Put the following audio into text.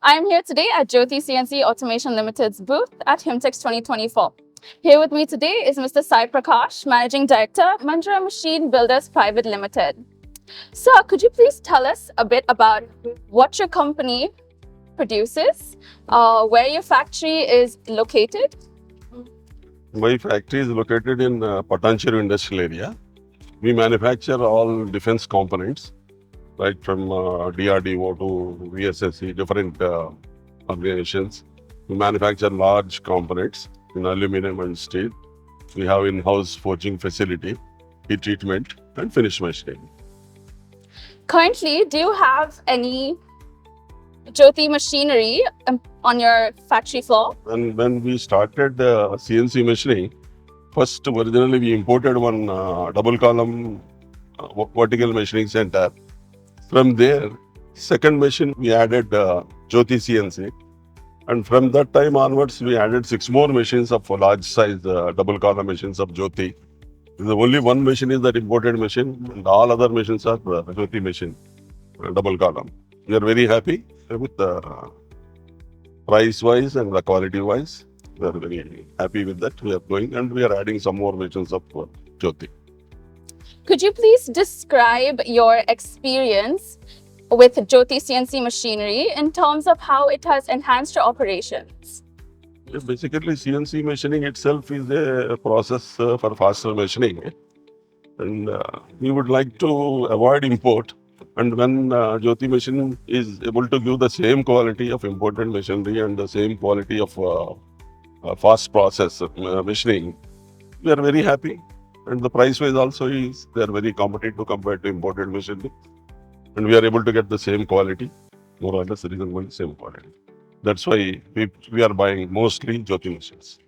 I am here today at Jyoti CNC Automation Ltd's booth at HIMTEX 2024. Here with me today is Mr. Sai Prakash, Managing Director, Manjira Machine Builders Private Limited. Sir, could you please tell us a bit about what your company produces, where your factory is located? My factory is located in Patancheru industrial area. We manufacture all defense components, right from DRDO to VSSC, different organizations. We manufacture large components in aluminum and steel. We have in-house forging facility, heat treatment, and finish machining. Currently, do you have any Jyoti machinery on your factory floor? And when we started CNC machining, first originally we imported one double column vertical machining center. From there, second machine we added Jyoti CNC, and from that time onwards we added 6 more machines of large size double column machines of Jyoti. The only one machine is that imported machine, and all other machines are Jyoti machine, double column. We are very happy with the price wise and the quality wise. We are very happy with that. We are going and we are adding some more machines of Jyoti. Could you please describe your experience with Jyoti CNC machinery in terms of how it has enhanced your operations? Basically, CNC machining itself is a process for faster machining, and we would like to avoid import. And when Jyoti machine is able to give the same quality of imported machinery and the same quality of fast process machining, we are very happy. And the price wise also is they are very competitive compared to imported machinery, and we are able to get the same quality, more or less reasonable same quality. That's why we are buying mostly Jyoti machines.